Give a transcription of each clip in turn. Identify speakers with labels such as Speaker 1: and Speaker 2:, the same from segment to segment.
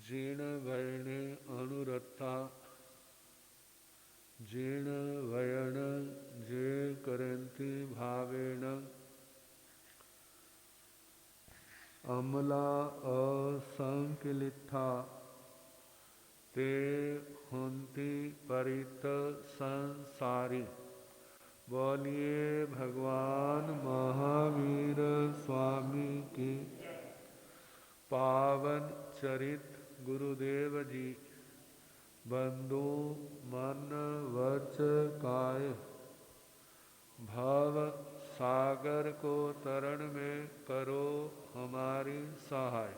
Speaker 1: जीर्ण भयणे अनुरथा जीर्ण भयण जे करंती भावेण अमला असंकिलिथा ते हुंती परित संसारी। बोलिए भगवान महावीर स्वामी की पावन चरित गुरुदेव जी। बंधु मन वच काय भव सागर को तरण में करो हमारी सहाय।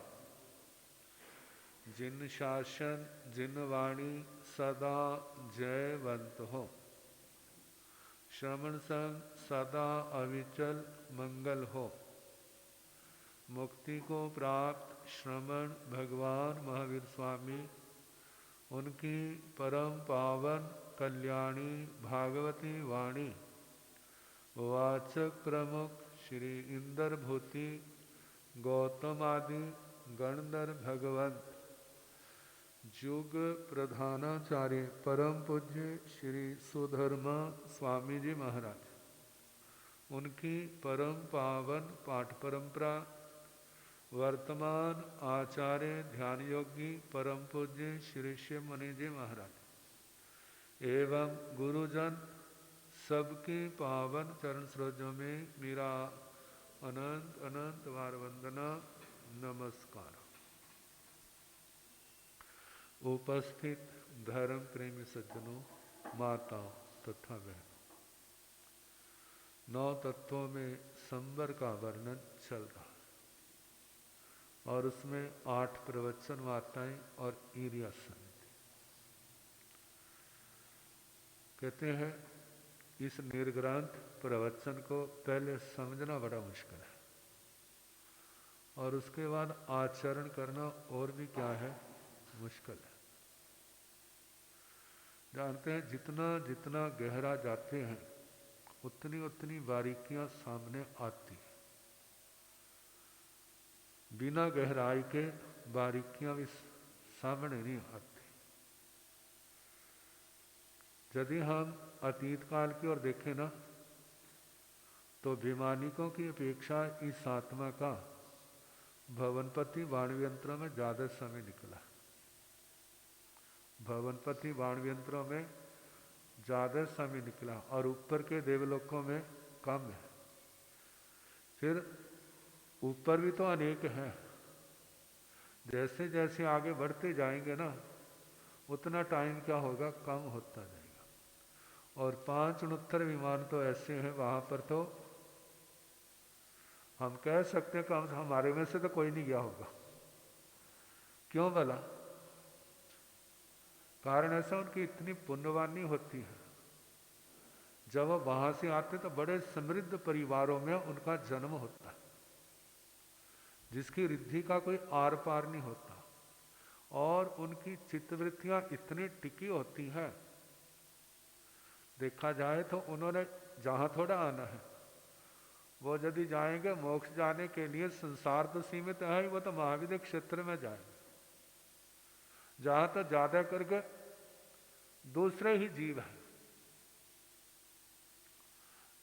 Speaker 1: जिन शासन जिन वाणी सदा जयवंत हो। श्रवण संग सदा अविचल मंगल हो। मुक्ति को प्राप्त श्रमण भगवान महावीर स्वामी उनकी परम पावन कल्याणी भागवती वाणी वाचक प्रमुख श्री इंद्र भूति गौतम आदि गणधर भगवंत युग प्रधानाचार्य परम पूज्य श्री सुधर्मा स्वामी जी महाराज उनकी परम पावन पाठ परंपरा वर्तमान आचार्य ध्यान योगी परम पूज्य श्री शिव मुनि जी महाराज एवं गुरुजन सबके पावन चरण सरोजों में मेरा अनंत अनंत बार वंदना नमस्कार। उपस्थित धर्म प्रेमी सज्जनों, माताओं तथा बहनों, 9 तत्वों में संवर का वर्णन चल रहा है और उसमें 8 प्रवचन वार्ताएं और ईर्या समिति। कहते हैं इस निर्ग्रंथ प्रवचन को पहले समझना बड़ा मुश्किल है और उसके बाद आचरण करना और भी क्या है, मुश्किल है। जानते हैं जितना जितना गहरा जाते हैं उतनी उतनी बारीकियां सामने आती हैं। बिना गहराई के बारीकियां भी सामने नहीं आती। यदि हम अतीत काल की ओर देखें ना तो वैमानिकों की अपेक्षा इस आत्मा का भवनपति वाणव्यंत्रों में ज्यादा समय निकला। भवनपति वाणव्यंत्रों में ज्यादा समय निकला और ऊपर के देवलोकों में कम है। फिर ऊपर भी तो अनेक हैं। जैसे जैसे आगे बढ़ते जाएंगे ना उतना टाइम क्या होगा, कम होता जाएगा। और 569 विमान तो ऐसे हैं वहां पर तो हम कह सकते हैं कि हमारे में से तो कोई नहीं गया होगा। क्यों भला? कारण ऐसा उनकी इतनी पुण्यवानी होती है। जब वो वहां से आते तो बड़े समृद्ध परिवारों में उनका जन्म होता है जिसकी रिद्धि का कोई आर पार नहीं होता और उनकी चित्तवृत्तियां इतनी टिकी होती हैं। देखा जाए तो उन्होंने जहां थोड़ा आना है, वो यदि जाएंगे मोक्ष जाने के लिए, संसार तो सीमित है ही, वो तो महाविद्य क्षेत्र में जाएंगे जहां तो ज्यादा करके दूसरे ही जीव हैं।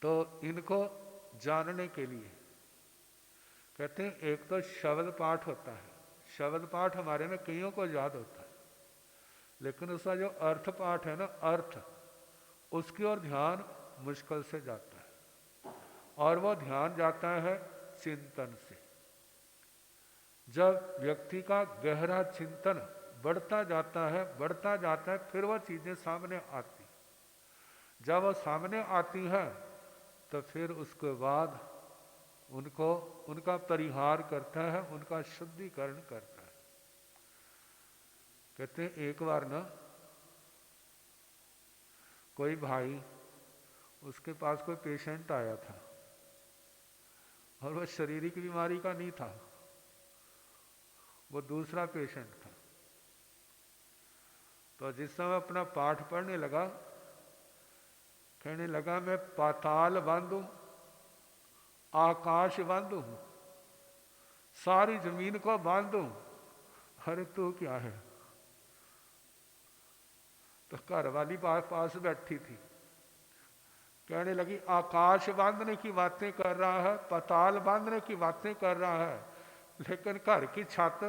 Speaker 1: तो इनको जानने के लिए कहते हैं एक तो शब्द पाठ होता है। शब्द पाठ हमारे में कईयों को याद होता है, लेकिन उसका जो अर्थ पाठ है ना, अर्थ, उसकी ओर ध्यान मुश्किल से जाता है और वो ध्यान जाता है चिंतन से। जब व्यक्ति का गहरा चिंतन बढ़ता जाता है, फिर वह चीजें सामने आती। जब वो सामने आती हैं तो फिर उसके बाद उनको उनका परिहार करता है, उनका शुद्धिकरण करता है। कहते हैं एक बार ना कोई भाई, उसके पास कोई पेशेंट आया था और वह शारीरिक बीमारी का नहीं था, वो दूसरा पेशेंट था। तो जिस समय अपना पाठ पढ़ने लगा, कहने लगा मैं पाताल बांधू, आकाश बांधू, सारी जमीन को बांधू, अरे तू क्या है? तो घर वाली पास बैठी थी, कहने लगी आकाश बांधने की बातें कर रहा है, पताल बांधने की बातें कर रहा है, लेकिन घर की छत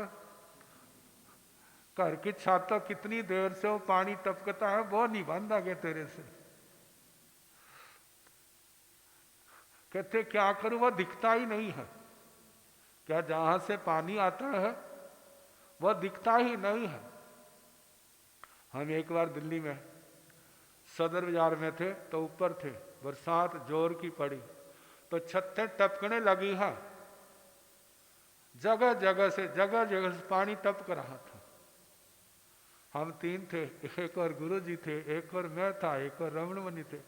Speaker 1: तो कितनी देर से वो पानी टपकता है, वो नहीं बांधा गया तेरे से। कहते क्या करूं, वो दिखता ही नहीं है। क्या जहां से पानी आता है वो दिखता ही नहीं है। हम एक बार दिल्ली में सदर बाजार में थे, तो ऊपर थे, बरसात जोर की पड़ी तो छतें टपकने लगी है, जगह जगह से पानी टपक रहा था। हम 3 थे, एक और गुरु जी थे, एक और मैं था, एक और रमण मुनि थे।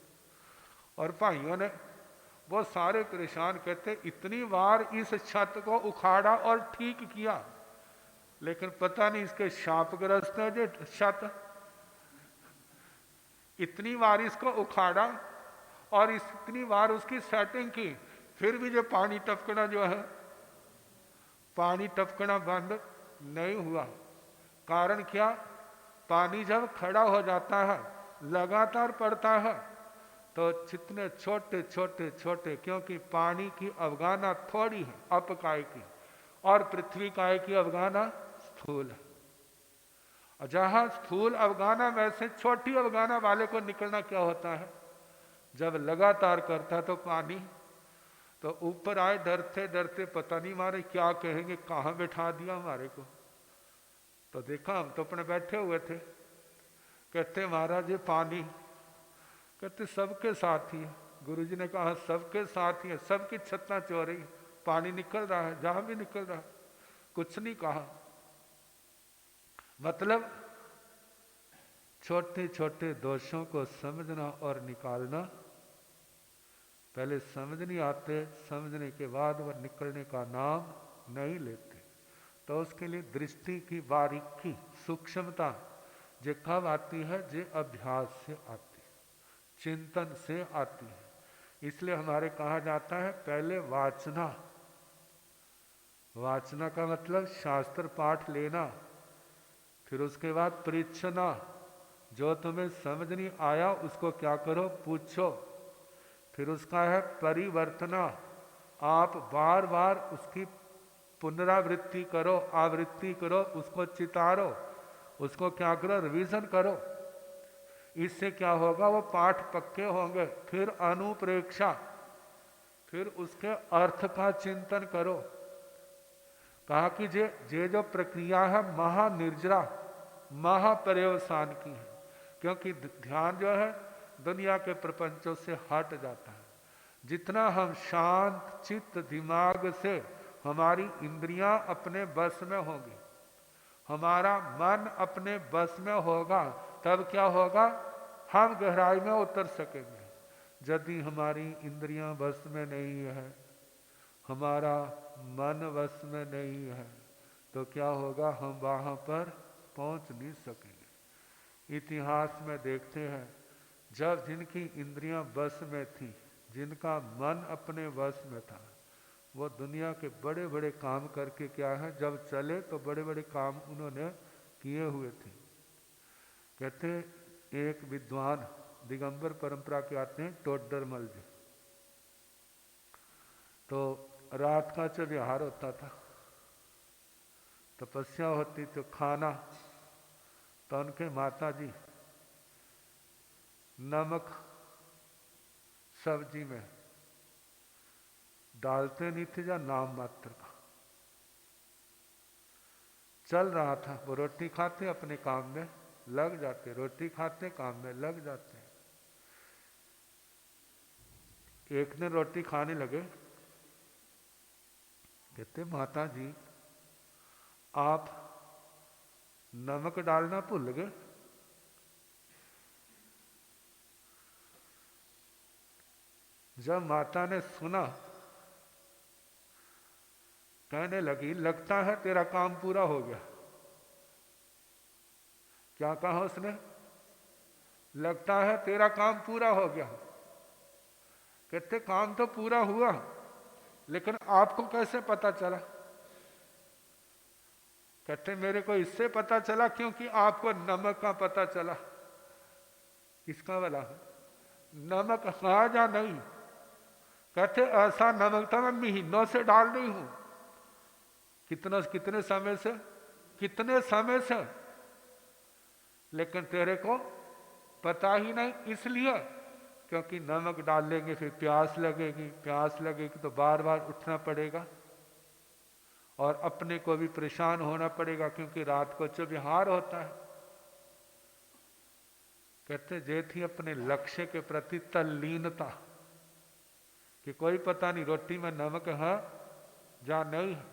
Speaker 1: और भाइयों ने वो सारे परेशान, कहते इतनी बार इस छत को उखाड़ा और ठीक किया, लेकिन पता नहीं इसके शापग्रस्त है जो छत। इतनी बार इसको उखाड़ा और इतनी बार उसकी सेटिंग की, फिर भी जो पानी टपकना जो है, पानी टपकना बंद नहीं हुआ। कारण क्या? पानी जब खड़ा हो जाता है, लगातार पड़ता है, तो जितने छोटे छोटे छोटे, क्योंकि पानी की अवगाहना थोड़ी है अपकाय की, और पृथ्वी काय की अवगाहना स्थूल है। जहां स्थूल अवगाहना में से छोटी अवगाहना वाले को निकलना क्या होता है? जब लगातार करता तो पानी, तो ऊपर आए डरते डरते, पता नहीं मारे क्या कहेंगे, कहाँ बैठा दिया हमारे को। तो देखा, हम तो अपने बैठे हुए थे। कहते महाराज ये पानी, कहते सबके साथ ही है। गुरु जी ने कहा सबके साथ ही है, सबकी छत्ता चो रही, पानी निकल रहा है, जहां भी निकल रहा है, कुछ नहीं कहा। मतलब छोटे छोटे दोषों को समझना और निकालना, पहले समझ नहीं आते, समझने के बाद वह निकलने का नाम नहीं लेते। तो उसके लिए दृष्टि की बारीकी, सूक्ष्मता जे कब आती है? जे अभ्यास से आती है, चिंतन से आती है। इसलिए हमारे कहा जाता है पहले वाचना। वाचना का मतलब शास्त्र पाठ लेना, फिर उसके बाद परीक्षना। जो तुम्हें समझ नहीं आया उसको क्या करो? पूछो। फिर उसका है परिवर्तना, आप बार बार उसकी पुनरावृत्ति करो, आवृत्ति करो, उसको चितारो, उसको क्या करो? रिवीजन करो। इससे क्या होगा? वो पाठ पक्के होंगे। फिर अनुप्रेक्षा, फिर उसके अर्थ का चिंतन करो। कहा कि जे जो प्रक्रिया है महानिर्जरा, महापर्यवसान की है, क्योंकि ध्यान जो है दुनिया के प्रपंचों से हट जाता है। जितना हम शांत चित्त दिमाग से, हमारी इंद्रियां अपने बस में होंगी, हमारा मन अपने बस में होगा, तब क्या होगा? हम गहराई में उतर सकेंगे। यदि हमारी इंद्रियां बस में नहीं है, हमारा मन वश में नहीं है, तो क्या होगा? हम वहां पर पहुंच नहीं सकेंगे। इतिहास में देखते हैं, जब जिनकी इंद्रियां बस में थी, जिनका मन अपने वश में था, वो दुनिया के बड़े बड़े काम करके क्या है, जब चले तो बड़े बड़े काम उन्होंने किए हुए थे। कहते एक विद्वान दिगंबर परंपरा के आते हैं, टोडरमल जी। तो रात का जब विहार होता था, तपस्या होती, तो खाना, तो उनके माता जी नमक सब्जी में डालते नहीं थे, या नाम मात्र का। चल रहा था, वो रोटी खाते अपने काम में लग जाते, रोटी खाते काम में लग जाते। एक दिन रोटी खाने लगे, कहते माता जी आप नमक डालना भूल गए। जब माता ने सुना, कहने लगी लगता है तेरा काम पूरा हो गया। क्या कहा उसने? लगता है तेरा काम पूरा हो गया। कहते काम तो पूरा हुआ, लेकिन आपको कैसे पता चला? कहते मेरे को इससे पता चला क्योंकि आपको नमक का पता चला। किसका वाला? नमक हाँ या नहीं? कहते ऐसा नमक तो मैं महीनों से डाल रही हूं। कितने समय से? कितने समय से, लेकिन तेरे को पता ही नहीं। इसलिए क्योंकि नमक डालेंगे फिर प्यास लगेगी, प्यास लगेगी तो बार बार उठना पड़ेगा और अपने को भी परेशान होना पड़ेगा क्योंकि रात को चुबहार होता है। कहते जे थी अपने लक्ष्य के प्रति तल्लीनता कि कोई पता नहीं रोटी में नमक है या नहीं है।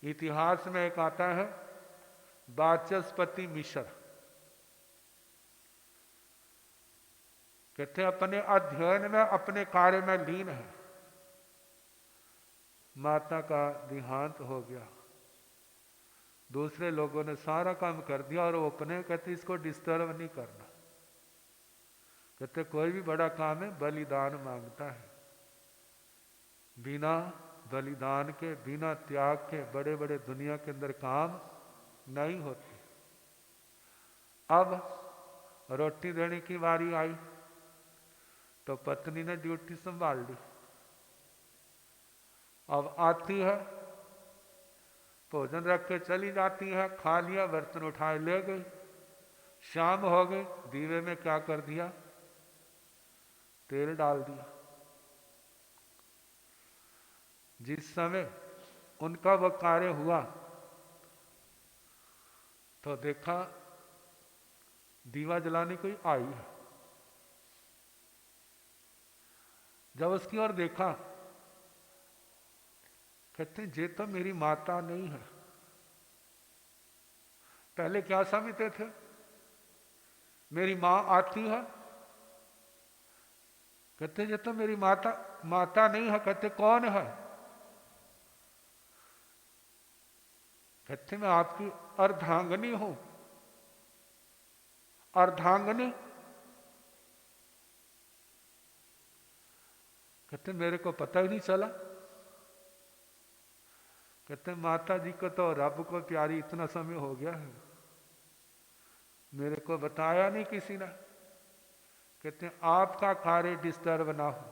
Speaker 1: इतिहास में एक आता है वाचस्पति मिश्र, कहते अपने अध्ययन में अपने कार्य में लीन है। माता का देहांत हो गया, दूसरे लोगों ने सारा काम कर दिया और वो अपने कहते इसको डिस्टर्ब नहीं करना। कहते कोई भी बड़ा काम है बलिदान मांगता है, बिना बलिदान के बिना त्याग के बड़े बड़े दुनिया के अंदर काम नहीं होते। अब रोटी देने की बारी आई तो पत्नी ने ड्यूटी संभाल ली। अब आती है, भोजन रख के चली जाती है, खा लिया, बर्तन उठाए ले गई। शाम हो गई, दीवे में क्या कर दिया? तेल डाल दिया। जिस समय उनका वह कार्य हुआ तो देखा दीवा जलाने कोई आई है। जब उसकी ओर देखा, कहते हैं ये तो मेरी माता नहीं है। पहले क्या समझते थे? मेरी मां आती है, कहते ये तो मेरी माता नहीं है। कहते कौन है? कहते मैं आपकी अर्धांगनी हूं। अर्धांगनी? कहते मेरे को पता ही नहीं चला। कहते माता जी को तो रब को प्यारी इतना समय हो गया है, मेरे को बताया नहीं किसी ने। कहते आपका कार्य डिस्टर्ब ना हो,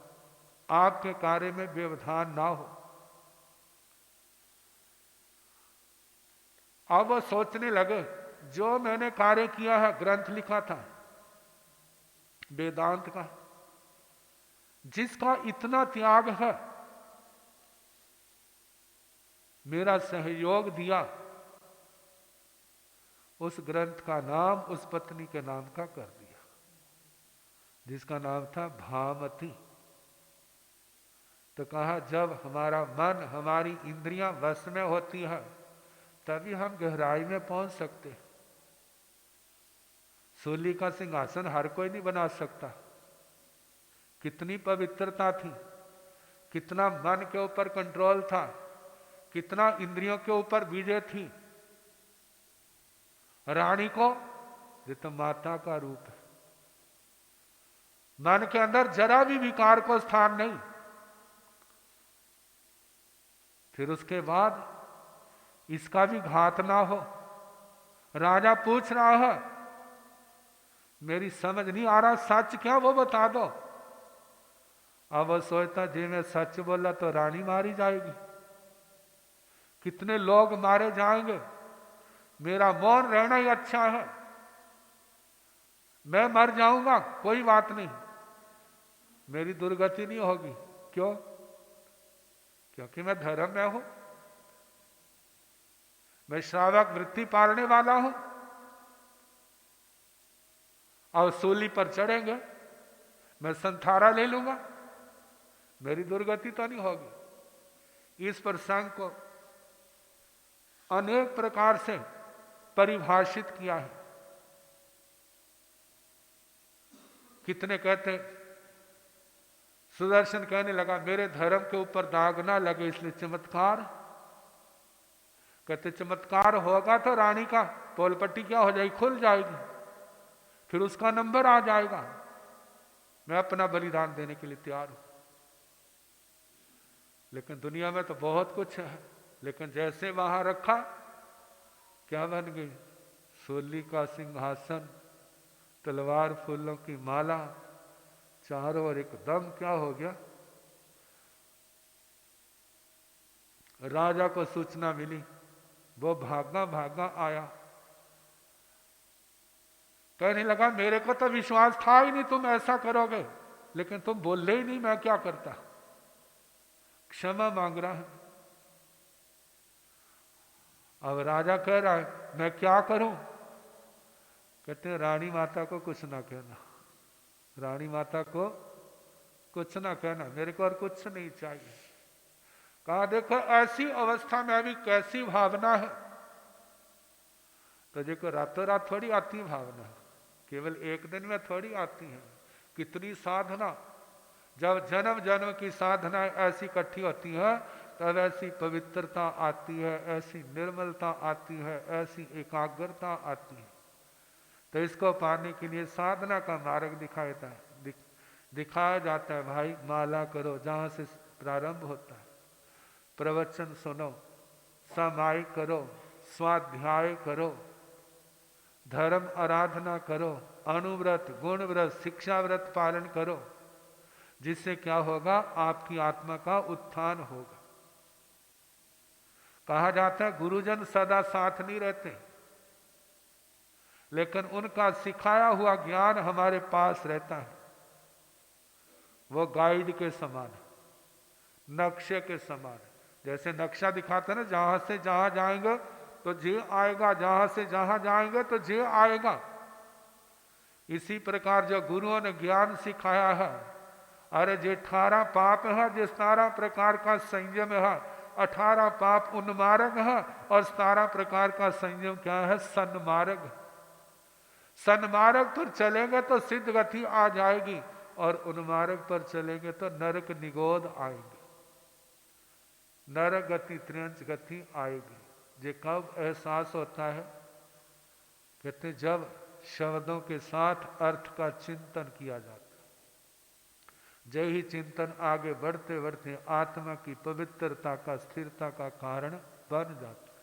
Speaker 1: आपके कार्य में व्यवधान ना हो। अब वो सोचने लगे जो मैंने कार्य किया है, ग्रंथ लिखा था वेदांत का, जिसका इतना त्याग है, मेरा सहयोग दिया, उस ग्रंथ का नाम उस पत्नी के नाम का कर दिया जिसका नाम था भामती। तो कहा जब हमारा मन हमारी इंद्रियां वश में होती है तभी हम गहराई में पहुंच सकते। सूली का सिंहासन हर कोई नहीं बना सकता। कितनी पवित्रता थी, कितना मन के ऊपर कंट्रोल था, कितना इंद्रियों के ऊपर विजय थी। रानी को ये तो माता का रूप है, मन के अंदर जरा भी विकार को स्थान नहीं। फिर उसके बाद इसका भी घात ना हो। राजा पूछ रहा है मेरी समझ नहीं आ रहा, सच क्या वो बता दो। अब वो सोचता जी मैं सच बोला तो रानी मारी जाएगी, कितने लोग मारे जाएंगे, मेरा मौन रहना ही अच्छा है। मैं मर जाऊंगा कोई बात नहीं, मेरी दुर्गति नहीं होगी। क्यों? क्योंकि मैं धर्म में हूं, मैं श्रावक वृत्ति पालने वाला हूं। और सूली पर चढ़ेंगे, मैं संथारा ले लूंगा, मेरी दुर्गति तो नहीं होगी। इस प्रसंग को अनेक प्रकार से परिभाषित किया है। कितने कहते, सुदर्शन कहने लगा मेरे धर्म के ऊपर दाग ना लगे इसलिए चमत्कार। कहते चमत्कार होगा तो रानी का पोलपट्टी क्या हो जाएगी, खुल जाएगी, फिर उसका नंबर आ जाएगा। मैं अपना बलिदान देने के लिए तैयार हूं। लेकिन दुनिया में तो बहुत कुछ है, लेकिन जैसे वहां रखा क्या बन गई? सोली का सिंहासन, तलवार फूलों की माला, चारों ओर एकदम क्या हो गया? राजा को सूचना मिली, वो भागा भागा आया, कहने लगा मेरे को तो विश्वास था ही नहीं तुम ऐसा करोगे, लेकिन तुम बोले ही नहीं, मैं क्या करता? क्षमा मांग रहा है। अब राजा कह रहा है मैं क्या करूं? कहते हैं रानी माता को कुछ ना कहना, रानी माता को कुछ ना कहना, मेरे को और कुछ नहीं चाहिए। कहा देखो ऐसी अवस्था में अभी कैसी भावना है, तो देखो रातों रात थोड़ी आती भावना, केवल एक दिन में थोड़ी आती है। कितनी साधना, जब जन्म जन्म की साधना ऐसी इकट्ठी होती है तब ऐसी पवित्रता आती है, ऐसी निर्मलता आती है, ऐसी एकाग्रता आती है। तो इसको पाने के लिए साधना का मार्ग दिखाया जाता है। भाई माला करो, जहाँ से प्रारंभ होता है, प्रवचन सुनो, सामायिक करो, स्वाध्याय करो, धर्म आराधना करो, अनुव्रत गुणव्रत शिक्षाव्रत पालन करो, जिससे क्या होगा? आपकी आत्मा का उत्थान होगा। कहा जाता है गुरुजन सदा साथ नहीं रहते, लेकिन उनका सिखाया हुआ ज्ञान हमारे पास रहता है। वो गाइड के समान, नक्शे के समान। जैसे नक्शा दिखाता है ना, जहां से जहां जाएंगे तो जे आएगा, जहां से जहां जाएंगे तो जे आएगा। इसी प्रकार जो गुरुओं ने ज्ञान सिखाया है, अरे जो 18 पाप है, जो 17 प्रकार का संयम है, 18 पाप उन्मार्ग है और 17 प्रकार का संयम क्या है? सन्मार्ग। सन्मार्ग पर चलेंगे तो सिद्ध गति आ जाएगी और उन्मार्ग पर चलेंगे तो नरक निगोद आएगी, नरक गति त्रियंच गति आएगी। ये कब एहसास होता है? कहते जब शब्दों के साथ अर्थ का चिंतन किया जाता है। जय ही चिंतन आगे बढ़ते बढ़ते आत्मा की पवित्रता का, स्थिरता का कारण बन जाता है।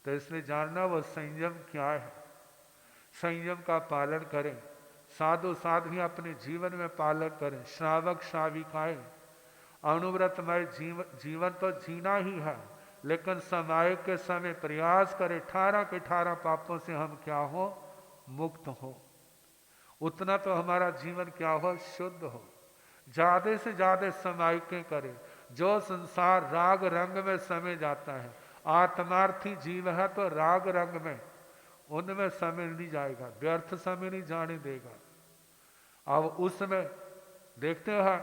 Speaker 1: तो इसलिए जानना वो संयम क्या है, संयम का पालन करें। साधु साध्वी अपने जीवन में पालन करें। श्रावक श्राविकाएं अनुव्रतमय जीवन तो जीना ही है, लेकिन समय के समय प्रयास करें 18 के 18 पापों से हम क्या हो? मुक्त हो। उतना तो हमारा जीवन क्या हो? शुद्ध हो। ज्यादा से ज्यादा समायिकें करें। जो संसार राग रंग में समय जाता है, आत्मार्थी जीव है तो राग रंग में, उनमें समय नहीं जाएगा, व्यर्थ समय नहीं जाने देगा। अब उसमें देखते हैं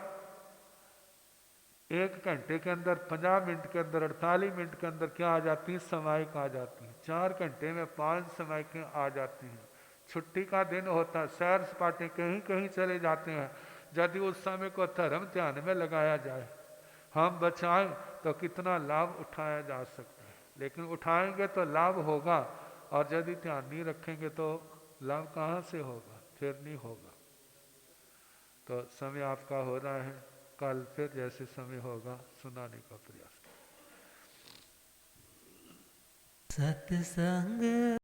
Speaker 1: 1 घंटे के अंदर, 50 मिनट के अंदर, 48 मिनट के अंदर क्या आ जाती है? समायिक आ जाती है। 4 घंटे में 5 समायिकें आ जाती हैं। छुट्टी का दिन होता है, सैर सपाटे कहीं कहीं चले जाते हैं। यदि उस समय को धर्म ध्यान में लगाया जाए, हम बचाएं तो कितना लाभ उठाया जा सकता है। लेकिन उठाएंगे तो लाभ होगा, और यदि ध्यान नहीं रखेंगे तो लाभ कहाँ से होगा? फिर नहीं होगा। तो समय आपका हो रहा है, कल फिर जैसे समय होगा सुनाने का प्रयास।
Speaker 2: सत्संग